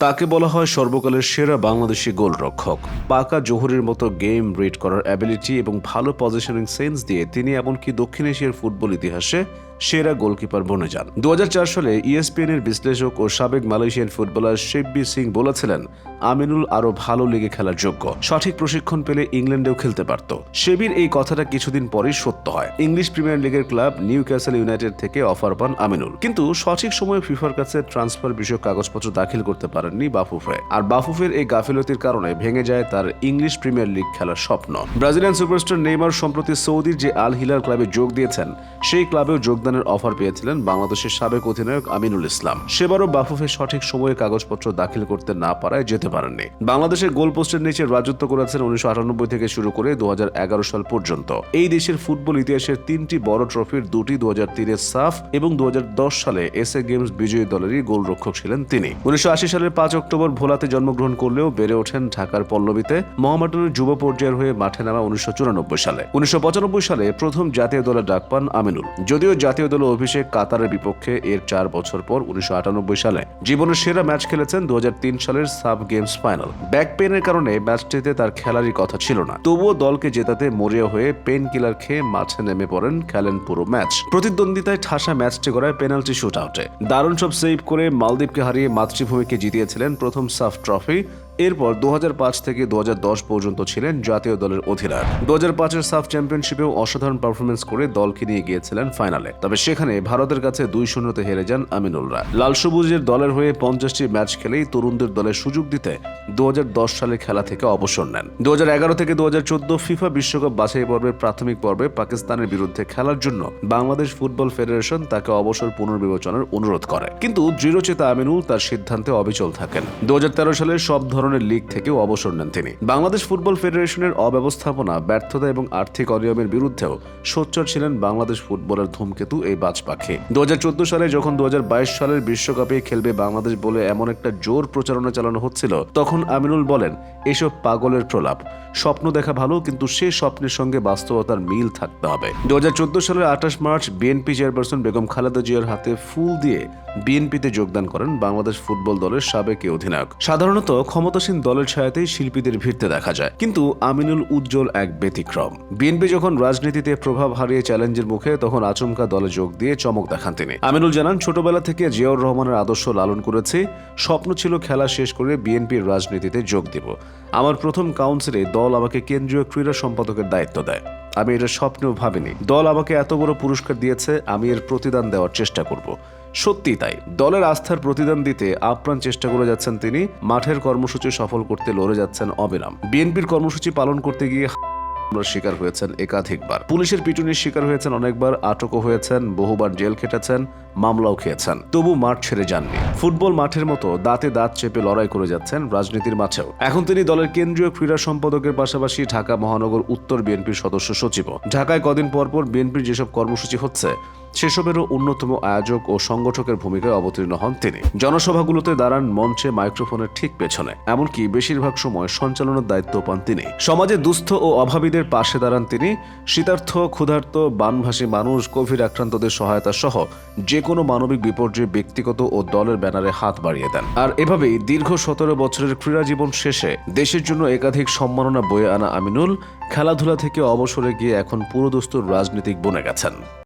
তাকে বলা হয় সর্বকালের সেরা বাংলাদেশি গোলরক্ষক। পাকা জহুরের মতো গেম রিড করার অ্যাবিলিটি এবং ভালো পজিশনিং সেন্স দিয়ে তিনি এমনকি দক্ষিণ এশিয়ার ফুটবল ইতিহাসে সেরা গোলকিপার বনে যান। 2004 সালে ইএসপিএনের বিশ্লেষক ও সাবেক মালয়েশিয়ান ফুটবলার শিববি সিং বলেছিলেন, আমিনুল আরও ভালো লিগে খেলার যোগ্য, সঠিক প্রশিক্ষণ পেলে ইংল্যান্ডেও খেলতে পারত। শেবির এই কথাটা কিছুদিন পরেই সত্য হয়। ইংলিশ প্রিমিয়ার লিগের ক্লাব নিউক্যাসল ইউনাইটেড থেকে অফার পান আমিনুল, কিন্তু সঠিক সময়ে ফিফার কাছে ট্রান্সফার বিষয়ক কাগজপত্র দাখিল করতে পারেননি বাফুফে। আর বাফুফের এই গাফিলতির কারণে ভেঙে যায় তার ইংলিশ প্রিমিয়ার লিগ খেলার স্বপ্ন। ব্রাজিলিয়ান সুপারস্টার নেইমার সম্প্রতি সৌদির যে আল হিলাল ক্লাবে যোগ দিয়েছেন, সেই ক্লাবেও যোগদানের অফার পেয়েছিলেন বাংলাদেশের সাবেক অধিনায়ক আমিনুল ইসলাম। সেবারও বাফুফে সঠিক সময়ে কাগজপত্র দাখিল করতে না পারায় যেতে পারেননি। বাংলাদেশের গোল পোস্টের নিচে রাজত্ব করেছেন 1998 থেকে শুরু করে 2011 সাল পর্যন্ত। এই দেশের ফুটবল ইতিহাসের 3টি বড় ট্রফির 2টি 2003-এর সাফ এবং 2010 সালে এসএ গেমস বিজয়ী দলেরই গোলরক্ষক ছিলেন তিনি। 1980 সালের 5 অক্টোবর ভোলাতে জন্মগ্রহণ করলেও বেড়ে ওঠেন ঢাকার পল্লবীতে। মোহামেডানের যুব পর্যায়ের হয়ে মাঠে নামা 1994 সালে। 1995 সালে প্রথম জাতীয় দলে ডাক পান আমিনুল। যদিও জাতীয় দলে অভিষেক কাতারের বিপক্ষে এর 4 বছর পর 1998 সালে জীবনের সেরা ম্যাচ খেলেছেন 2003 সালের সাব গেমস ফাইনাল। ব্যাক পেনের কারণে ম্যাচটিতে তার খেলারই কথা ছিল না, তবুও দলকে জেতাতে মরিয়া হয়ে পেন কিলার খেয়ে মাঠে নেমে পড়েন, খেলেন পুরো ম্যাচ। প্রতিদ্বন্দ্বিতায় ঠাসা ম্যাচটি গড়ায় পেনাল্টি শুট আউটে। দারুণ সব সেভ করে মালদ্বীপকে হারিয়ে মাতৃভূমিকে জিতিয়েছিলেন প্রথম সাফ ট্রফি। এরপর 2005 থেকে 2010 পর্যন্ত ছিলেন জাতীয় দলের অধিনায়ক। 2005-এর সাফ চ্যাম্পিয়নশিপেও অসাধারণ পারফরমেন্স করে দলকে নিয়ে গিয়েছিলেন ফাইনালে। তবে সেখানে ভারতের কাছে 2-0-তে হেরে যান আমিনুলরা। লাল সবুজের দলের হয়ে 50টি ম্যাচ খেলেই তরুণদের দলে সুযোগ দিতে 2010 সালে খেলা থেকে অবসর নেন। 2011 থেকে 2014 ফিফা বিশ্বকাপ বাছাই পর্বের প্রাথমিক পর্বে পাকিস্তানের বিরুদ্ধে খেলার জন্য বাংলাদেশ ফুটবল ফেডারেশন তাকে অবসর পুনর্বিবেচনার অনুরোধ করে, কিন্তু দৃঢ়চেতা আমিনুল তার সিদ্ধান্তে অবিচল থাকেন। 2013 সালের সব ধরনের লিগ থেকেও অবসর নেন তিনি। বাংলাদেশ ফুটবল ফেডারেশনের অব্যবস্থাপনা, ব্যর্থতা এবং আর্থিক অনিয়মের বিরুদ্ধেও সোচ্চার ছিলেন বাংলাদেশ ফুটবলের ধূমকেতু এই বাজ পাখি। 2014 সালে যখন 2022 সালের বিশ্বকাপে খেলবে বাংলাদেশ বলে এমন একটা জোর প্রচারণা চালানো হচ্ছিল, তখন আমিনুল বলেন, এসব পাগলের প্রলাপ। স্বপ্ন দেখা ভালো, কিন্তু সেই স্বপ্নের সঙ্গে বাস্তবতার মিল থাকতে হবে। 2014 সালের 28 March BNP chairperson Begum Khaleda জিয়ার হাতে ফুল দিয়ে বিএনপিতে যোগদান করেন বাংলাদেশ ফুটবল দলের সাবেক অধিনায়ক। সাধারণত ক্ষমতাসীন দলের ছায়াতেই শিল্পীদের ভিড়তে দেখা যায়, কিন্তু আমিনুল উজ্জ্বল এক ব্যতিক্রম। বিএনপি যখন রাজনীতিতে প্রভাব হারিয়ে চ্যালেঞ্জের মুখে, তখন আচমকা দলে যোগ দিয়ে চমক দেখান তিনি। আমিনুল জানান, ছোটবেলা থেকে জিয়াউর রহমানের আদর্শ লালন করেছি। স্বপ্ন ছিল খেলা শেষ করে বিএনপির রাজনীতিতে যোগ দিব। আমার প্রথম কাউন্সিলে দল আমাকে কেন্দ্রীয় ক্রীড়া সম্পাদকের দায়িত্ব দেয়। আমি এটা স্বপ্নেও ভাবিনি। দল আমাকে এত বড় পুরস্কার দিয়েছে, আমি এর প্রতিদান দেওয়ার চেষ্টা করব। সত্যি তাই, দলের আস্থার প্রতিদান দিতে আপ্রাণ চেষ্টা করে যাচ্ছেন তিনি। মাঠের কর্মসূচি সফল করতে লড়ে যাচ্ছেন অবিরাম। বিএনপির কর্মসূচি পালন করতে গিয়ে শিকার হয়েছেন একাধিকবার, পুলিশের পিটুনির শিকার হয়েছেন অনেকবার, আটকও হয়েছেন, বহুবার জেল খেটেছেন, মামলাও খেয়েছেন, তবু মাঠ ছেড়ে যাননি। ফুটবল মাঠের মতো দাঁতে দাঁত চেপে লড়াই করে যাচ্ছেন রাজনীতির মাঠেও। এখন তিনি দলের কেন্দ্রীয় ক্রীড়া সম্পাদকের পাশাপাশি ঢাকা মহানগর উত্তর বিএনপির সদস্য সচিবও। ঢাকায় কদিন পর পর বিএনপির যেসব কর্মসূচি হচ্ছে, সেসবেরও অন্যতম আয়োজক ও সংগঠকের ভূমিকায় অবতীর্ণ হন তিনি। জনসভাগুলোতে দাঁড়ান মঞ্চে, মাইক্রোফোনের ঠিক পেছনে, এমনকি বেশিরভাগ সময় সঞ্চালনের দায়িত্ব পান তিনি। সমাজে দুস্থ ও অভাবীদের পাশে দাঁড়ান তিনি। শীতার্থ, ক্ষুধার্ত, বানভাসী মানুষ, কোভিড আক্রান্তদের সহায়তা সহ যে কোনো মানবিক বিপর্যয়ে ব্যক্তিগত ও দলের ব্যানারে হাত বাড়িয়ে দেন। আর এভাবেই দীর্ঘ 17 বছরের ক্রীড়া জীবন শেষে দেশের জন্য একাধিক সম্মাননা বয়ে আনা আমিনুল খেলাধুলা থেকে অবসরে গিয়ে এখন পুরোদস্তুর রাজনীতিক বনে গেছেন।